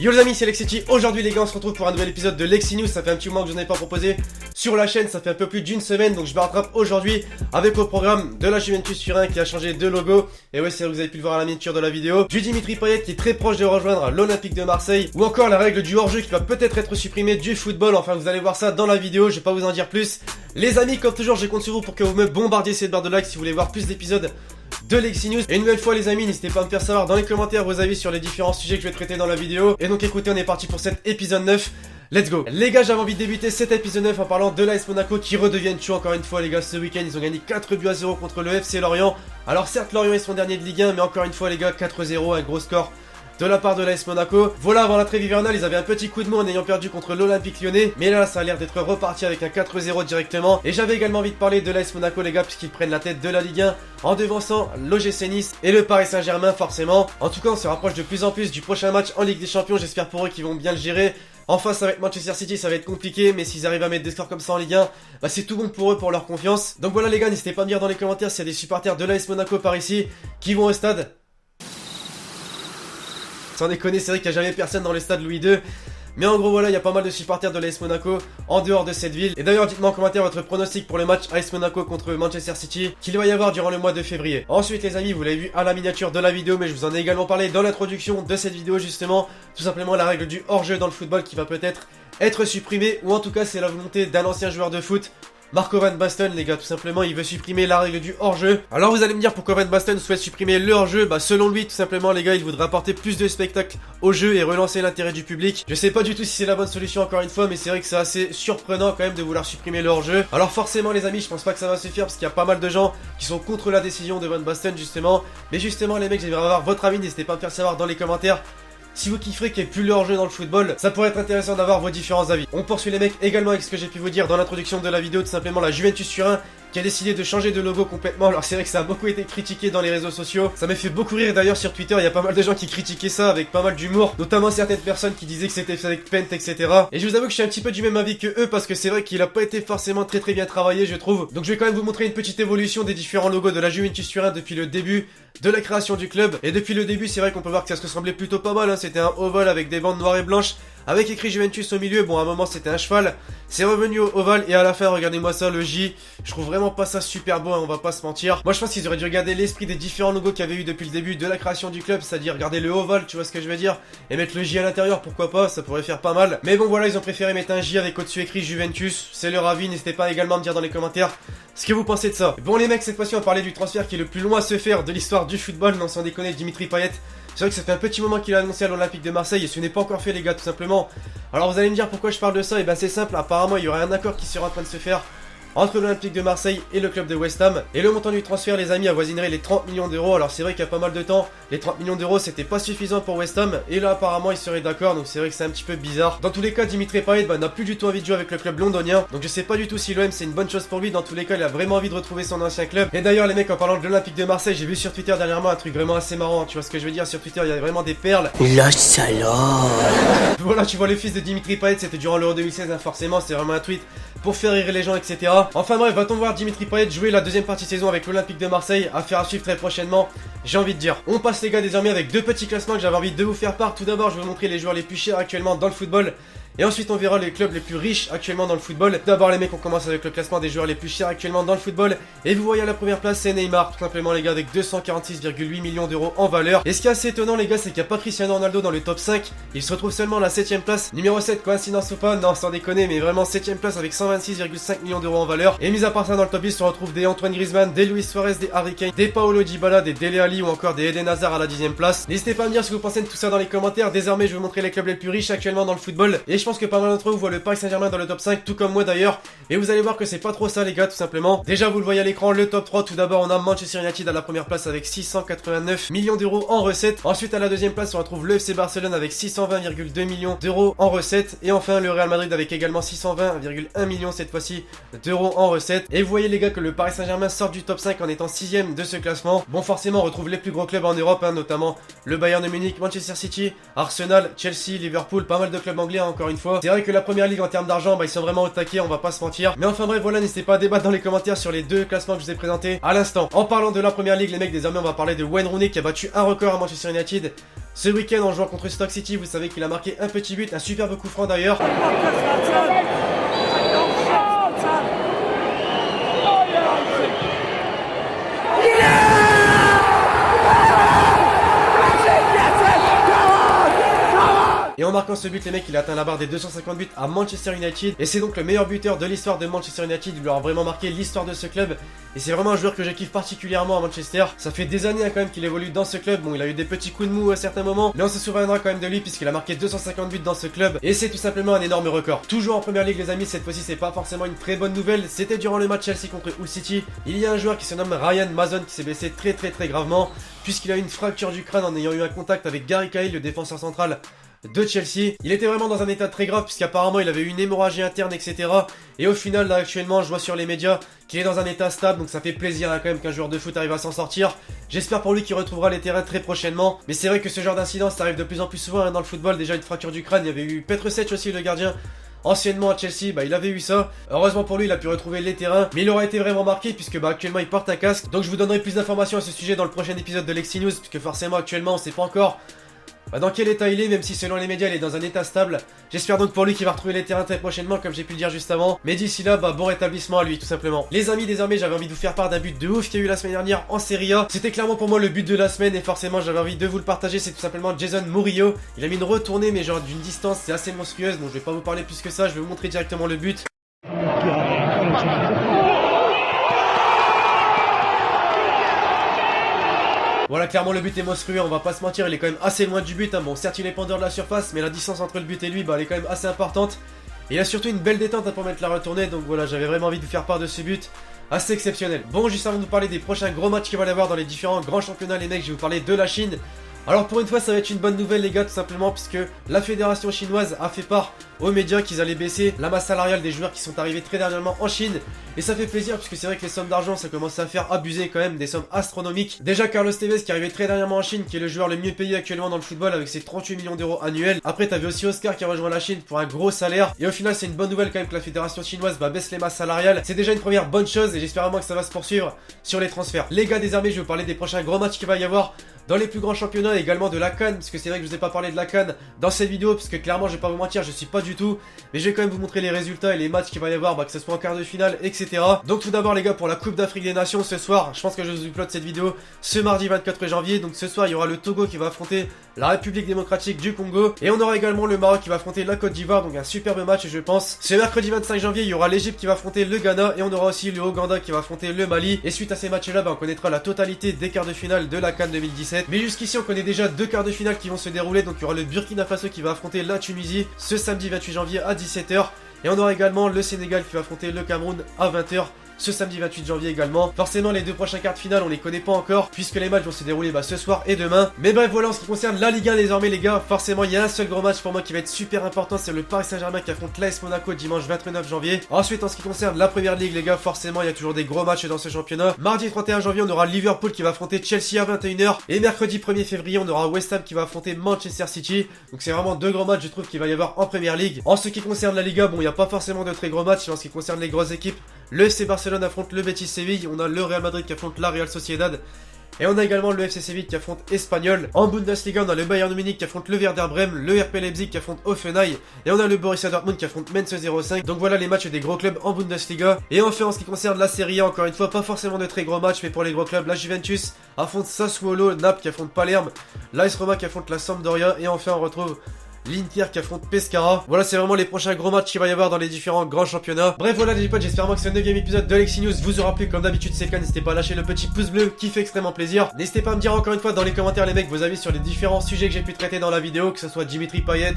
Yo les amis, c'est Lexity. Aujourd'hui les gars, on se retrouve pour un nouvel épisode de Lexi News. Ça fait un petit moment que je n'en ai pas proposé sur la chaîne, ça fait un peu plus d'une semaine, donc je me rattrape aujourd'hui avec le programme de la Juventus Turin qui a changé de logo. Et ouais, c'est vrai que vous avez pu le voir à la miniature de la vidéo. Du Dimitri Payet qui est très proche de rejoindre l'Olympique de Marseille, ou encore la règle du hors-jeu qui va peut-être être supprimée du football. Enfin, vous allez voir ça dans la vidéo, je vais pas vous en dire plus. Les amis, comme toujours, je compte sur vous pour que vous me bombardiez cette barre de like si vous voulez voir plus d'épisodes de Lexi News. Et une nouvelle fois les amis, n'hésitez pas à me faire savoir dans les commentaires vos avis sur les différents sujets que je vais traiter dans la vidéo. Et donc écoutez, on est parti pour cet épisode 9. Let's go. Les gars, j'avais envie de débuter cet épisode 9 en parlant de l'AS Monaco qui redeviennent chaud encore une fois les gars. Ce week-end ils ont gagné 4-0 contre le FC Lorient. Alors certes Lorient ils sont derniers de Ligue 1, mais encore une fois les gars, 4-0, un gros score de la part de l'AS Monaco. Voilà, avant la trêve hivernale, ils avaient un petit coup de mou en ayant perdu contre l'Olympique Lyonnais. Mais là, ça a l'air d'être reparti avec un 4-0 directement. Et j'avais également envie de parler de l'AS Monaco, les gars, puisqu'ils prennent la tête de la Ligue 1 en devançant l'OGC Nice et le Paris Saint-Germain, forcément. En tout cas, on se rapproche de plus en plus du prochain match en Ligue des Champions. J'espère pour eux qu'ils vont bien le gérer. En face avec Manchester City, ça va être compliqué, mais s'ils arrivent à mettre des scores comme ça en Ligue 1, bah c'est tout bon pour eux, pour leur confiance. Donc voilà les gars, n'hésitez pas à me dire dans les commentaires s'il y a des supporters de l'AS Monaco par ici qui vont au stade. Sans déconner, c'est vrai qu'il n'y a jamais personne dans le stade Louis II. Mais en gros voilà, il y a pas mal de supporters de l'AS Monaco en dehors de cette ville. Et d'ailleurs dites-moi en commentaire votre pronostic pour le match AS Monaco contre Manchester City qu'il va y avoir durant le mois de février. Ensuite les amis, vous l'avez vu à la miniature de la vidéo, mais je vous en ai également parlé dans l'introduction de cette vidéo justement. Tout simplement la règle du hors-jeu dans le football qui va peut-être être supprimée, ou en tout cas c'est la volonté d'un ancien joueur de foot, Marco Van Basten les gars, tout simplement il veut supprimer la règle du hors-jeu. Alors vous allez me dire pourquoi Van Basten souhaite supprimer le hors-jeu. Bah selon lui tout simplement les gars, il voudrait apporter plus de spectacle au jeu et relancer l'intérêt du public. Je sais pas du tout si c'est la bonne solution encore une fois, mais c'est vrai que c'est assez surprenant quand même de vouloir supprimer le hors-jeu. Alors forcément les amis, je pense pas que ça va se faire parce qu'il y a pas mal de gens qui sont contre la décision de Van Basten justement. Mais justement les mecs, j'aimerais avoir votre avis, n'hésitez pas à me faire savoir dans les commentaires. Si vous kifferez qu'il n'y ait plus le hors-jeu dans le football, ça pourrait être intéressant d'avoir vos différents avis. On poursuit les mecs également avec ce que j'ai pu vous dire dans l'introduction de la vidéo, tout simplement la Juventus Turin qui a décidé de changer de logo complètement. Alors c'est vrai que ça a beaucoup été critiqué dans les réseaux sociaux. Ça m'a fait beaucoup rire d'ailleurs sur Twitter, il y a pas mal de gens qui critiquaient ça avec pas mal d'humour. Notamment certaines personnes qui disaient que c'était fait avec Paint, etc. Et je vous avoue que je suis un petit peu du même avis que eux parce que c'est vrai qu'il a pas été forcément très bien travaillé je trouve. Donc je vais quand même vous montrer une petite évolution des différents logos de la Juventus Turin depuis le début de la création du club. Et depuis le début c'est vrai qu'on peut voir que ça se ressemblait plutôt pas mal hein. C'était un ovale avec des bandes noires et blanches avec écrit Juventus au milieu. Bon à un moment c'était un cheval, c'est revenu au ovale et à la fin regardez-moi ça, le J. Je trouve vraiment pas ça super beau hein, on va pas se mentir. Moi je pense qu'ils auraient dû regarder l'esprit des différents logos qu'il y avait eu depuis le début de la création du club, c'est-à-dire regarder le ovale, tu vois ce que je veux dire, et mettre le J à l'intérieur, pourquoi pas, ça pourrait faire pas mal. Mais bon voilà, ils ont préféré mettre un J avec au-dessus écrit Juventus, c'est leur avis, n'hésitez pas également à me dire dans les commentaires ce que vous pensez de ça. Bon les mecs, cette fois-ci on va parler du transfert qui est le plus long à se faire de l'histoire du football, non sans déconner, Dimitri Payet. C'est vrai que ça fait un petit moment qu'il a annoncé à l'Olympique de Marseille et ce n'est pas encore fait les gars tout simplement. Alors vous allez me dire pourquoi je parle de ça, et ben c'est simple, apparemment il y aurait un accord qui sera en train de se faire entre l'Olympique de Marseille et le club de West Ham. Et le montant du transfert les amis avoisinerait les 30 millions d'euros. Alors c'est vrai qu'il y a pas mal de temps, les 30 millions d'euros c'était pas suffisant pour West Ham. Et là apparemment ils seraient d'accord, donc c'est vrai que c'est un petit peu bizarre. Dans tous les cas Dimitri Payet n'a plus du tout envie de jouer avec le club londonien. Donc je sais pas du tout si l'OM c'est une bonne chose pour lui. Dans tous les cas il a vraiment envie de retrouver son ancien club. Et d'ailleurs les mecs, en parlant de l'Olympique de Marseille, j'ai vu sur Twitter dernièrement un truc vraiment assez marrant hein. Tu vois ce que je veux dire, sur Twitter il y a vraiment des perles. La salope. Voilà, tu vois le fils de Dimitri Payet, c'était durant l'Euro 2016 hein, forcément c'est vraiment un tweet pour faire rire les gens, etc. Enfin bref, va-t-on voir Dimitri Payet jouer la deuxième partie de saison avec l'Olympique de Marseille, affaire à suivre très prochainement, j'ai envie de dire. On passe les gars désormais avec deux petits classements que j'avais envie de vous faire part. Tout d'abord je vais vous montrer les joueurs les plus chers actuellement dans le football. Et ensuite on verra les clubs les plus riches actuellement dans le football. D'abord les mecs, on commence avec le classement des joueurs les plus chers actuellement dans le football. Et vous voyez à la première place c'est Neymar, tout simplement les gars, avec 246,8 millions d'euros en valeur. Et ce qui est assez étonnant les gars, c'est qu'il n'y a pas Cristiano Ronaldo dans le top 5. Il se retrouve seulement à la 7ème place. Numéro 7, coïncidence ou pas, non sans déconner, mais vraiment 7ème place avec 126,5 millions d'euros en valeur. Et mis à part ça dans le top 10 se retrouve des Antoine Griezmann, des Luis Suarez, des Harry Kane, des Paolo Dybala, des Dele Alli ou encore des Eden Hazard à la 10ème place. N'hésitez pas à me dire ce que vous pensez de tout ça dans les commentaires. Désormais je vais vous montrer les clubs les plus riches actuellement dans le football. Et je pense que pas mal d'entre vous voient le Paris Saint-Germain dans le top 5, tout comme moi d'ailleurs. Et vous allez voir que c'est pas trop ça les gars, tout simplement. Déjà vous le voyez à l'écran, le top 3, tout d'abord on a Manchester United à la première place avec 689 millions d'euros en recettes. Ensuite à la deuxième place on retrouve le FC Barcelone avec 620,2 millions d'euros en recettes. Et enfin le Real Madrid avec également 620,1 millions cette fois-ci d'euros en recettes. Et vous voyez les gars que le Paris Saint-Germain sort du top 5 en étant 6ème de ce classement. Bon forcément on retrouve les plus gros clubs en Europe hein, notamment le Bayern de Munich, Manchester City, Arsenal, Chelsea, Liverpool, pas mal de clubs anglais hein, encore une fois. C'est vrai que la première ligue en termes d'argent, bah, ils sont vraiment au taquet, on va pas se mentir. Mais enfin bref, voilà, n'hésitez pas à débattre dans les commentaires sur les deux classements que je vous ai présentés à l'instant. En parlant de la première ligue, les mecs, désormais on va parler de Wayne Rooney qui a battu un record à Manchester United Ce week-end en jouant contre Stoke City, vous savez qu'il a marqué un petit but, un superbe coup franc d'ailleurs. Et en marquant ce but, les mecs, il a atteint la barre des 250 buts à Manchester United. Et c'est donc le meilleur buteur de l'histoire de Manchester United. Il lui a vraiment marqué l'histoire de ce club. Et c'est vraiment un joueur que je kiffe particulièrement à Manchester. Ça fait des années quand même qu'il évolue dans ce club. Bon, il a eu des petits coups de mou à certains moments, mais on se souviendra quand même de lui puisqu'il a marqué 250 buts dans ce club. Et c'est tout simplement un énorme record. Toujours en première ligue, les amis, cette fois-ci, c'est pas forcément une très bonne nouvelle. C'était durant le match Chelsea contre Hull City. Il y a un joueur qui se nomme Ryan Mason qui s'est blessé très gravement, puisqu'il a eu une fracture du crâne en ayant eu un contact avec Gary Cahill, le défenseur central de Chelsea. Il était vraiment dans un état très grave puisqu'apparemment il avait eu une hémorragie interne, etc. Et au final, là actuellement, je vois sur les médias qu'il est dans un état stable, donc ça fait plaisir quand même qu'un joueur de foot arrive à s'en sortir. J'espère pour lui qu'il retrouvera les terrains très prochainement. Mais c'est vrai que ce genre d'incident, ça arrive de plus en plus souvent dans le football. Déjà une fracture du crâne, il y avait eu Petrosec aussi, le gardien. Anciennement à Chelsea, il avait eu ça. Heureusement pour lui, il a pu retrouver les terrains. Mais il aura été vraiment marqué puisque actuellement il porte un casque. Donc je vous donnerai plus d'informations à ce sujet dans le prochain épisode de Lexi News, puisque forcément actuellement on sait pas encore dans quel état il est, même si selon les médias il est dans un état stable. J'espère donc pour lui qu'il va retrouver les terrains très prochainement, comme j'ai pu le dire juste avant. Mais d'ici là, bon rétablissement à lui tout simplement. Les amis, désormais j'avais envie de vous faire part d'un but de ouf qu'il y a eu la semaine dernière en Serie A. C'était clairement pour moi le but de la semaine et forcément j'avais envie de vous le partager. C'est tout simplement Jason Murillo. Il a mis une retournée mais genre d'une distance, c'est assez monstrueuse. Donc je vais pas vous parler plus que ça, je vais vous montrer directement le but. Voilà, clairement le but est monstrueux, on va pas se mentir, il est quand même assez loin du but. Bon, certes il est pendeur de la surface, mais la distance entre le but et lui, elle est quand même assez importante. Et il a surtout une belle détente pour mettre la retournée, donc voilà, j'avais vraiment envie de vous faire part de ce but assez exceptionnel. Bon, juste avant de vous parler des prochains gros matchs qu'il va y avoir dans les différents grands championnats, les mecs, je vais vous parler de la Chine. Alors pour une fois ça va être une bonne nouvelle les gars, tout simplement puisque la fédération chinoise a fait part aux médias qu'ils allaient baisser la masse salariale des joueurs qui sont arrivés très dernièrement en Chine. Et ça fait plaisir puisque c'est vrai que les sommes d'argent ça commence à faire abuser quand même, des sommes astronomiques. Déjà Carlos Tevez qui est arrivé très dernièrement en Chine, qui est le joueur le mieux payé actuellement dans le football avec ses 38 millions d'euros annuels. Après t'avais aussi Oscar qui a rejoint la Chine pour un gros salaire. Et au final c'est une bonne nouvelle quand même que la fédération chinoise baisse les masses salariales. C'est déjà une première bonne chose et j'espère vraiment que ça va se poursuivre sur les transferts. Les gars, désormais je vais vous parler des prochains gros matchs qu'il va y avoir dans les plus grands championnats, également de la CAN, parce que c'est vrai que je vous ai pas parlé de la CAN dans cette vidéo, parce que clairement je vais pas vous mentir, je suis pas du tout, mais je vais quand même vous montrer les résultats et les matchs qu'il va y avoir, que ce soit en quart de finale, etc. Donc tout d'abord les gars, pour la Coupe d'Afrique des Nations ce soir, je pense que je vous upload cette vidéo ce mardi 24 janvier, donc ce soir il y aura le Togo qui va affronter la République démocratique du Congo, et on aura également le Maroc qui va affronter la Côte d'Ivoire, donc un superbe match je pense. Ce mercredi 25 janvier, il y aura l'Égypte qui va affronter le Ghana, et on aura aussi le Ouganda qui va affronter le Mali, et suite à ces matchs là, on connaîtra la totalité des quarts de finale de la CAN 2017, mais jusqu'ici on connaît déjà deux quarts de finale qui vont se dérouler, donc il y aura le Burkina Faso qui va affronter la Tunisie ce samedi 28 janvier à 17 h, et on aura également le Sénégal qui va affronter le Cameroun à 20 h. Ce samedi 28 janvier également. Forcément les deux prochains quarts de finale on les connaît pas encore puisque les matchs vont se dérouler ce soir et demain. Mais bref voilà en ce qui concerne la Ligue 1 désormais les gars. Forcément il y a un seul gros match pour moi qui va être super important, c'est le Paris Saint-Germain qui affronte l'AS Monaco dimanche 29 janvier. Ensuite en ce qui concerne la Première Ligue les gars, forcément il y a toujours des gros matchs dans ce championnat. Mardi 31 janvier on aura Liverpool qui va affronter Chelsea à 21 h, et mercredi 1er février on aura West Ham qui va affronter Manchester City. Donc c'est vraiment deux gros matchs je trouve qu'il va y avoir en Première Ligue. En ce qui concerne la Liga, bon il n'y a pas forcément de très gros matchs, mais en ce qui concerne les grosses équipes, le FC Barcelone affronte le Betis Séville, on a le Real Madrid qui affronte la Real Sociedad, et on a également le FC Séville qui affronte Espanyol. En Bundesliga, on a le Bayern Munich qui affronte le Werder Bremen, le RB Leipzig qui affronte Hoffenheim, et on a le Borussia Dortmund qui affronte Mainz 05. Donc voilà les matchs des gros clubs en Bundesliga. Et enfin en ce qui concerne la Serie A, encore une fois, pas forcément de très gros matchs, mais pour les gros clubs, la Juventus affronte Sassuolo, Naples qui affronte Palerme, l'AS Roma qui affronte la Sampdoria, et enfin on retrouve l'Inter qui affronte Pescara. Voilà, c'est vraiment les prochains gros matchs qu'il va y avoir dans les différents grands championnats. Bref, voilà les potes, j'espère que ce 9ème épisode de Lexi News vous aura plu. Comme d'habitude, c'est le cas, n'hésitez pas à lâcher le petit pouce bleu qui fait extrêmement plaisir. N'hésitez pas à me dire encore une fois dans les commentaires les mecs vos avis sur les différents sujets que j'ai pu traiter dans la vidéo, que ce soit Dimitri Payet,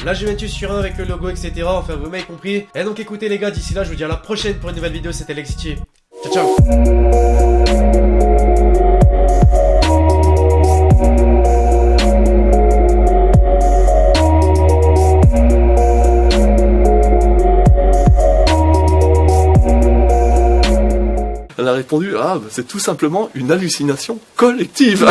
la Juventus sur 1 avec le logo, etc. Enfin, vous m'avez compris. Et donc écoutez les gars, d'ici là, je vous dis à la prochaine pour une nouvelle vidéo. C'était Lexi. Ciao, ciao. Elle a répondu, ah, bah, c'est tout simplement une hallucination collective.